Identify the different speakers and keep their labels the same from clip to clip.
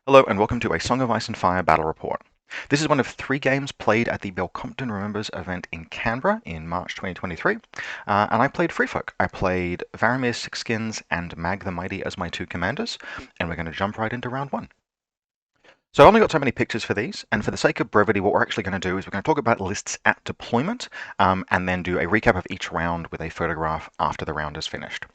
Speaker 1: Hello and welcome to a Song of Ice and Fire battle report. This is one of 3 games played at the Belcompton Remembers event in Canberra in March 2023, and I played Free Folk. I played Varamyr, Sixskins, and Mag the Mighty as my 2 commanders, and we're going to jump right into round 1. So I've only got so many pictures for these, and for the sake of brevity, what we're actually going to do is we're going to talk about lists at deployment, and then do a recap of each round with a photograph after the round is finished.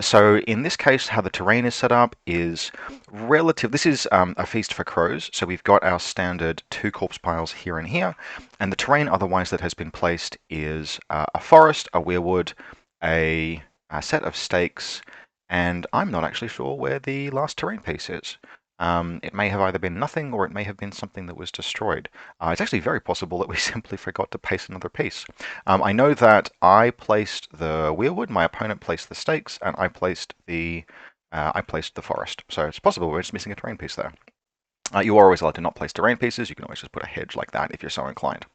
Speaker 1: So in this case, how the terrain is set up is relative. This is a feast for crows, so we've got our standard 2 corpse piles here and here, and the terrain otherwise that has been placed is a forest, a weirwood, a set of stakes, and I'm not actually sure where the last terrain piece is. It may have either been nothing or it may have been something that was destroyed. It's actually very possible that we simply forgot to paste another piece. I know that I placed the weirwood, my opponent placed the stakes, and I placed the forest. So it's possible we're just missing a terrain piece there. You are always allowed to not place terrain pieces. You can always just put a hedge like that if you're so inclined.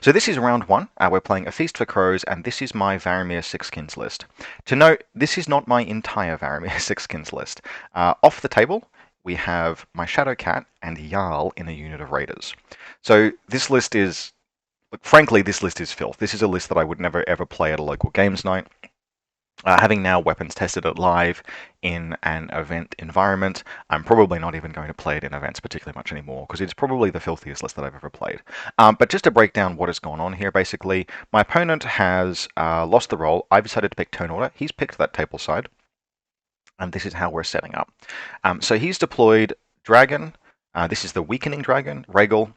Speaker 1: So this is round 1. We're playing A Feast for Crows, and this is my Varamyr Sixskins list. To note, this is not my entire Varamyr Sixskins list. Off the table, we have my Shadowcat and Jarl in a unit of raiders. So this list is, frankly, this list is filth. This is a list that I would never ever play at a local games night. Having now weapons tested it live in an event environment, I'm probably not even going to play it in events particularly much anymore, because it's probably the filthiest list that I've ever played. But just to break down what has gone on here, basically, my opponent has lost the roll. I've decided to pick turn order. He's picked that table side. And this is how we're setting up. So he's deployed Dragon. This is the Weakening Dragon, Rhaegal,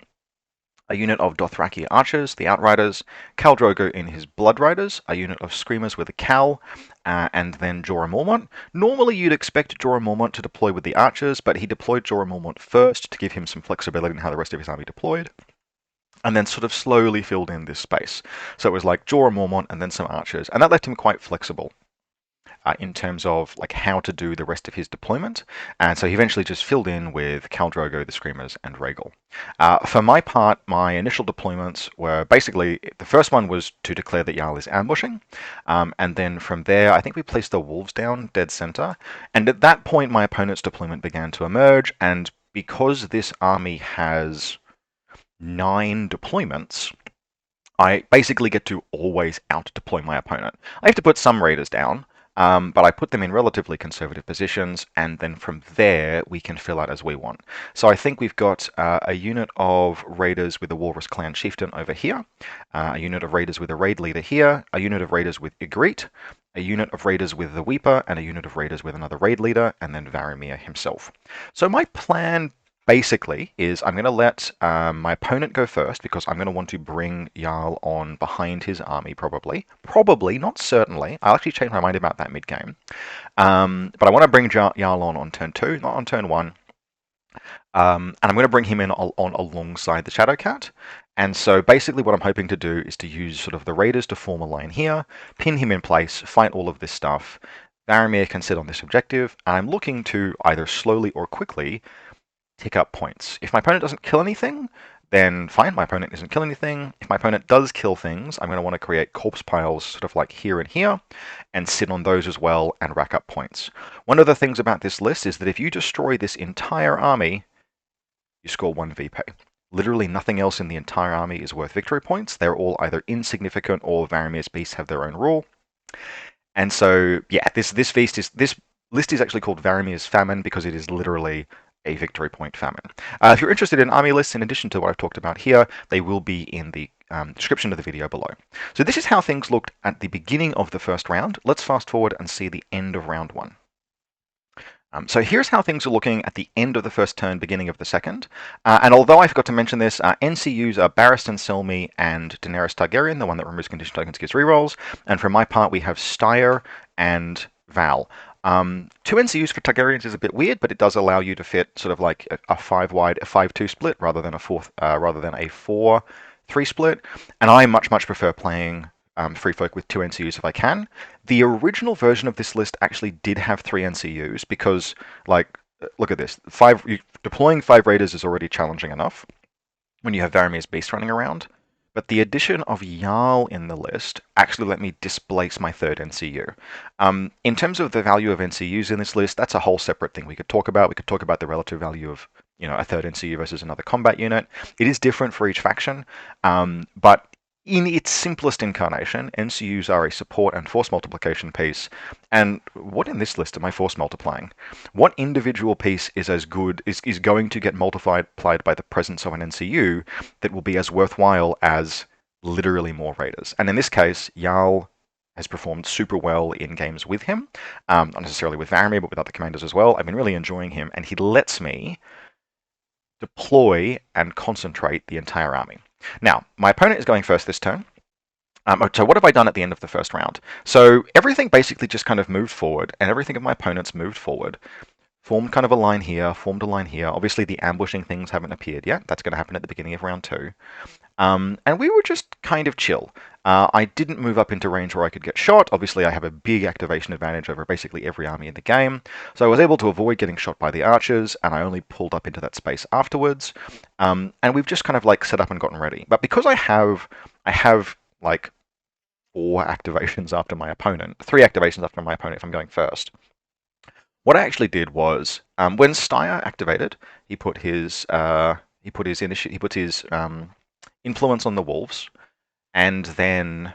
Speaker 1: a unit of Dothraki Archers, the Outriders, Khal Drogo in his Bloodriders, a unit of Screamers with a Khal, and then Jorah Mormont. Normally you'd expect Jorah Mormont to deploy with the Archers, but he deployed Jorah Mormont first to give him some flexibility in how the rest of his army deployed, and then sort of slowly filled in this space. So it was like Jorah Mormont and then some Archers, and that left him quite flexible. In terms of like how to do the rest of his deployment, and so he eventually just filled in with Khal Drogo, the Screamers, and Rhaegal. For my part, my initial deployments were basically the first one was to declare that Jarl is ambushing, and then from there, I think we placed the wolves down dead center, and at that point, my opponent's deployment began to emerge, and because this army has 9 deployments, I basically get to always out deploy my opponent. I have to put some raiders down, but I put them in relatively conservative positions, and then from there we can fill out as we want. So I think we've got a unit of raiders with the Walrus clan Chieftain over here, a unit of raiders with a raid leader here, a unit of raiders with Ygritte, a unit of raiders with the Weeper, and a unit of raiders with another raid leader, and then Varamyr himself. So my plan basically is I'm going to let my opponent go first, because I'm going to want to bring Jarl on behind his army probably. Probably, not certainly. I'll actually change my mind about that mid-game. But I want to bring Jarl on turn 2, not on turn 1. And I'm going to bring him in on alongside the Shadowcat. And so basically what I'm hoping to do is to use sort of the raiders to form a line here, pin him in place, fight all of this stuff. Varamyr can sit on this objective, and I'm looking to either slowly or quickly tick up points. If my opponent doesn't kill anything, then fine, my opponent doesn't kill anything. If my opponent does kill things, I'm going to want to create corpse piles sort of like here and here, and sit on those as well and rack up points. One of the things about this list is that if you destroy this entire army, you score 1 VP. Literally nothing else in the entire army is worth victory points. They're all either insignificant or Varamyr's beasts have their own rule. And so, yeah, this list is actually called Varamyr's Famine because it is literally a victory point famine. If you're interested in army lists, in addition to what I've talked about here, they will be in the description of the video below. So this is how things looked at the beginning of the first round. Let's fast forward and see the end of round 1. So here's how things are looking at the end of the first turn, beginning of the second. And although I forgot to mention this, NCUs are Barristan Selmy and Daenerys Targaryen, the one that removes condition tokens, gives rerolls. And for my part, we have Styr and Val. 2 NCUs for Targaryens is a bit weird, but it does allow you to fit sort of like a 5-wide, a 5-2 split rather than a 4-3 split. And I much prefer playing Free Folk with 2 NCUs if I can. The original version of this list actually did have 3 NCUs because, like, look at this. Deploying 5 raiders is already challenging enough when you have Varamyr's beast running around. But the addition of Jarl in the list actually let me displace my 3rd NCU. In terms of the value of NCUs in this list, that's a whole separate thing we could talk about. We could talk about the relative value of a third NCU versus another combat unit. It is different for each faction, but in its simplest incarnation, NCUs are a support and force multiplication piece. And what in this list am I force multiplying? What individual piece is as good, is going to get multiplied by the presence of an NCU that will be as worthwhile as literally more raiders? And in this case, Jarl has performed super well in games with him, not necessarily with Varamyr, but with other commanders as well. I've been really enjoying him, and he lets me deploy and concentrate the entire army. Now, my opponent is going first this turn. So what have I done at the end of the first round? So everything basically just kind of moved forward, and everything of my opponent's moved forward. Formed kind of a line here, formed a line here. Obviously, the ambushing things haven't appeared yet. That's going to happen at the beginning of round 2. And we were just kind of chill. I didn't move up into range where I could get shot. Obviously, I have a big activation advantage over basically every army in the game. So I was able to avoid getting shot by the archers, and I only pulled up into that space afterwards. And we've just kind of like set up and gotten ready. But because I have like 4 activations after my opponent, 3 activations after my opponent if I'm going first. What I actually did was, when Styr activated, he put his influence on the wolves, and then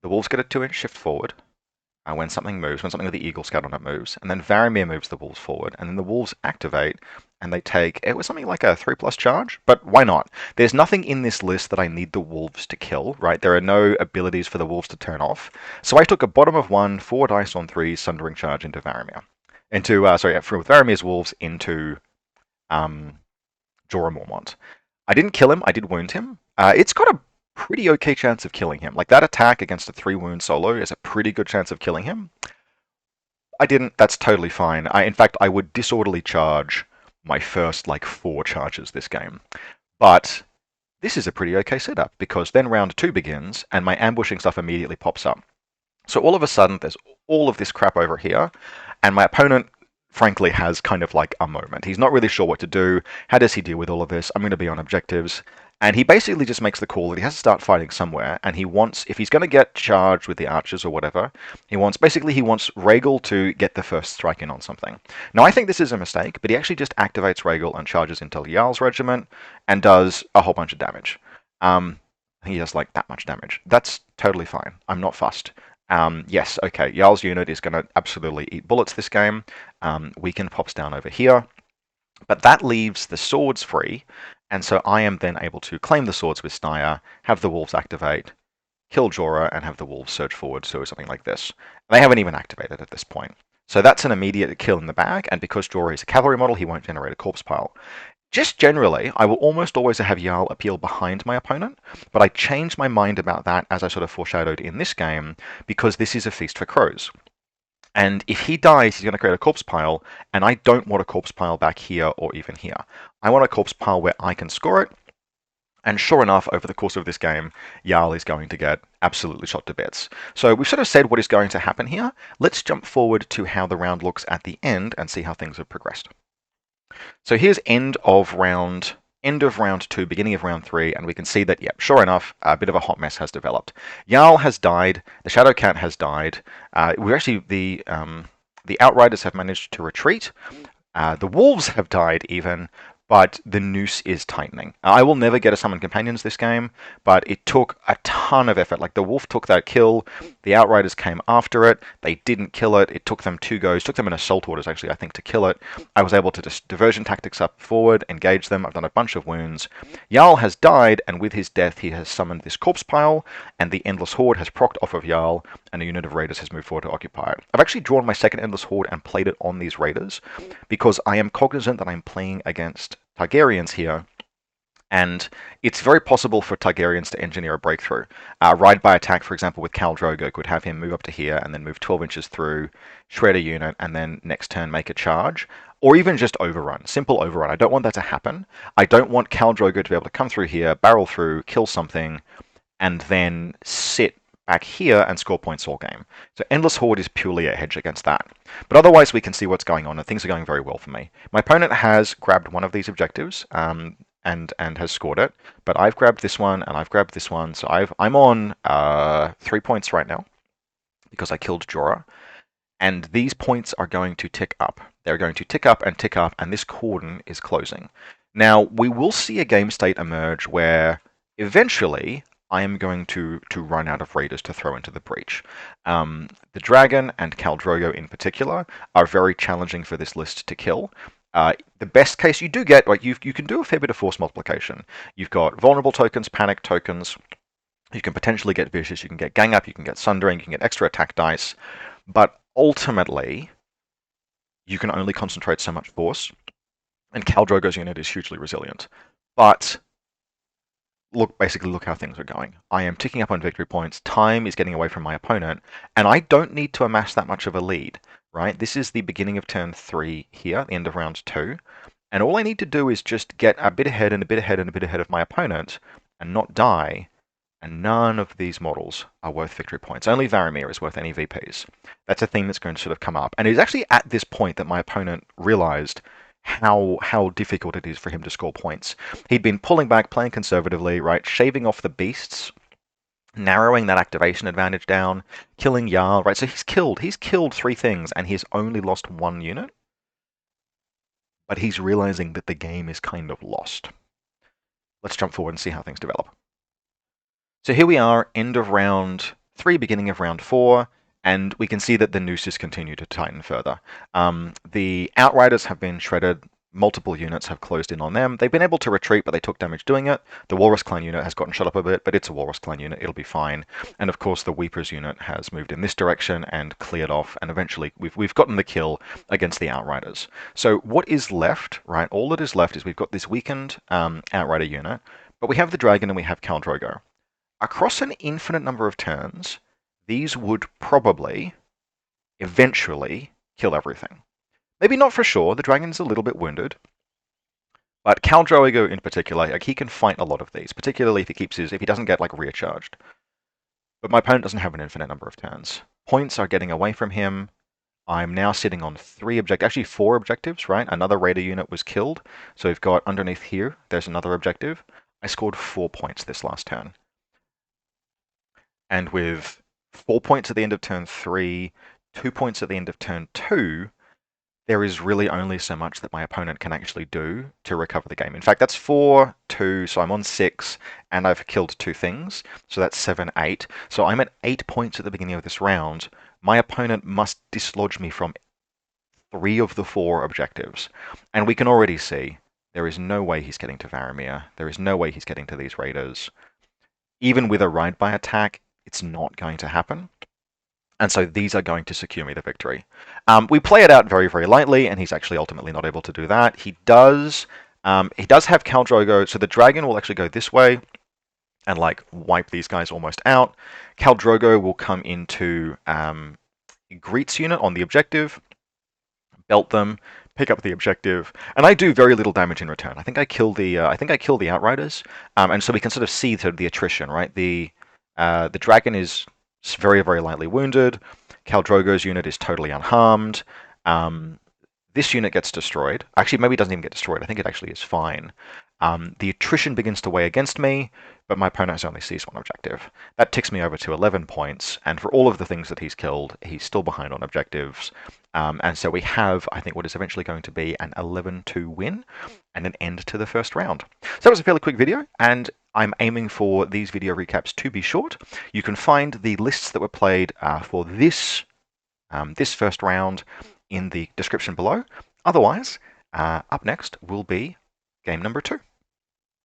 Speaker 1: the wolves get a 2-inch shift forward when something moves, when something with the Eagle Scout on it moves, and then Varamyr moves the wolves forward, and then the wolves activate, and they take, it was something like a 3+ charge, but why not? There's nothing in this list that I need the wolves to kill, right? There are no abilities for the wolves to turn off. So I took a bottom of 1, 4 dice on 3 Sundering Charge into Varamyr. With Varamyr's wolves into Jorah Mormont. I didn't kill him, I did wound him. It's got a pretty okay chance of killing him. Like, that attack against a 3-wound solo is a pretty good chance of killing him. I didn't, that's totally fine. In fact, I would disorderly charge my first, 4 charges this game. But this is a pretty okay setup, because then round 2 begins, and my ambushing stuff immediately pops up. So all of a sudden, there's all of this crap over here, and my opponent, frankly, has kind of like a moment. He's not really sure what to do. How does he deal with all of this? I'm going to be on objectives. And he basically just makes the call that he has to start fighting somewhere, and he wants, if he's going to get charged with the archers or whatever, he wants Rhaegal to get the first strike in on something. Now, I think this is a mistake, but he actually just activates Rhaegal and charges into Jarl's regiment and does a whole bunch of damage. He does like that much damage. That's totally fine. I'm not fussed. Yes, okay, Jarl's unit is going to absolutely eat bullets this game. Weaken pops down over here. But that leaves the swords free, and so I am then able to claim the swords with Styr, have the wolves activate, kill Jorah, and have the wolves surge forward, so something like this. And they haven't even activated at this point. So that's an immediate kill in the bag, and because Jorah is a cavalry model, he won't generate a corpse pile. Just generally, I will almost always have Jarl appeal behind my opponent, but I changed my mind about that, as I sort of foreshadowed in this game, because this is a feast for crows. And if he dies, he's going to create a corpse pile, and I don't want a corpse pile back here or even here. I want a corpse pile where I can score it, and sure enough, over the course of this game, Jarl is going to get absolutely shot to bits. So we've sort of said what is going to happen here. Let's jump forward to how the round looks at the end and see how things have progressed. So here's end of round 2, beginning of round 3, and we can see that, yep, sure enough, a bit of a hot mess has developed. Jarl has died, the Shadowcat has died, the Outriders have managed to retreat, the Wolves have died even, but the noose is tightening. I will never get a Summon Companions this game, but it took a ton of effort. Like, the Wolf took that kill, the Outriders came after it, they didn't kill it, it took them 2 goes, took them an Assault Orders actually, I think, to kill it. I was able to just diversion tactics up forward, engage them, I've done a bunch of wounds. Jarl has died, and with his death he has summoned this corpse pile, and the Endless Horde has procced off of Jarl, and a unit of raiders has moved forward to occupy it. I've actually drawn my second Endless Horde and played it on these raiders, because I am cognizant that I'm playing against Targaryens here, and it's very possible for Targaryens to engineer a breakthrough. Ride by attack, for example, with Khal Drogo could have him move up to here and then move 12 inches through, shred a unit, and then next turn make a charge. Or even just overrun, simple overrun. I don't want that to happen. I don't want Khal Drogo to be able to come through here, barrel through, kill something, and then sit back here and score points all game. So Endless Horde is purely a hedge against that. But otherwise we can see what's going on, and things are going very well for me. My opponent has grabbed one of these objectives and has scored it, but I've grabbed this one and I've grabbed this one, so I'm on 3 points right now because I killed Jorah. And these points are going to tick up. They're going to tick up, and this cordon is closing. Now, we will see a game state emerge where eventually I am going to run out of raiders to throw into the breach. The dragon and Khal Drogo in particular are very challenging for this list to kill. The best case you do get, like you can do a fair bit of force multiplication. You've got vulnerable tokens, panic tokens. You can potentially get vicious. You can get gang up. You can get sundering. You can get extra attack dice. But ultimately, you can only concentrate so much force, and Khal Drogo's unit is hugely resilient. But basically look how things are going. I am ticking up on victory points, time is getting away from my opponent, and I don't need to amass that much of a lead, right? This is the beginning of turn 3 here, the end of round 2, and all I need to do is just get a bit ahead and a bit ahead and a bit ahead of my opponent and not die, and none of these models are worth victory points. Only Varamyr is worth any VPs. That's a theme that's going to sort of come up. And it is actually at this point that my opponent realized how difficult it is for him to score points. He'd been pulling back, playing conservatively, right, shaving off the beasts, narrowing that activation advantage down, killing Jarl, right? So he's killed 3 things and he's only lost 1 unit. But he's realizing that the game is kind of lost. Let's jump forward and see how things develop. So here we are, end of round 3, beginning of round 4, and we can see that the nooses continue to tighten further. The Outriders have been shredded, multiple units have closed in on them. They've been able to retreat, but they took damage doing it. The Walrus clan unit has gotten shot up a bit, but it's a Walrus clan unit, it'll be fine. And of course the Weepers unit has moved in this direction and cleared off, and eventually we've gotten the kill against the Outriders. So what is left, right, all that is left is we've got this weakened Outrider unit, but we have the Dragon and we have Khal Drogo. Across an infinite number of turns, these would probably, eventually, kill everything. Maybe not for sure, the dragon's a little bit wounded, but Khal Drogo in particular, like, he can fight a lot of these, particularly if he doesn't get like recharged. But my opponent doesn't have an infinite number of turns. Points are getting away from him. I'm now sitting on 4 objectives, right? Another raider unit was killed, so we've got underneath here, there's another objective. I scored 4 points this last turn. And with 4 points at the end of turn 3, 2 points at the end of turn 2, there is really only so much that my opponent can actually do to recover the game. In fact, that's 4, 2, so I'm on 6, and I've killed 2 things, so that's 7, 8. So I'm at 8 points at the beginning of this round. My opponent must dislodge me from 3 of the 4 objectives. And we can already see there is no way he's getting to Varamyr. There is no way he's getting to these raiders. Even with a ride-by attack, it's not going to happen. And so these are going to secure me the victory. We play it out very, very lightly, and he's actually ultimately not able to do that. He does have Khal Drogo, so the dragon will actually go this way and like wipe these guys almost out. Khal Drogo will come into Ygritte's unit on the objective, belt them, pick up the objective, and I do very little damage in return. I think I kill the Outriders, and so we can sort of see the attrition, right? The dragon is very, very lightly wounded. Khal Drogo's unit is totally unharmed. This unit gets destroyed. Actually, maybe it doesn't even get destroyed. I think it actually is fine. The attrition begins to weigh against me, but my opponent has only seized 1 objective. That ticks me over to 11 points, and for all of the things that he's killed, he's still behind on objectives. And so we have, I think, what is eventually going to be an 11-2 win and an end to the first round. So that was a fairly quick video, and I'm aiming for these video recaps to be short. You can find the lists that were played for this first round in the description below. Otherwise, up next will be game number 2.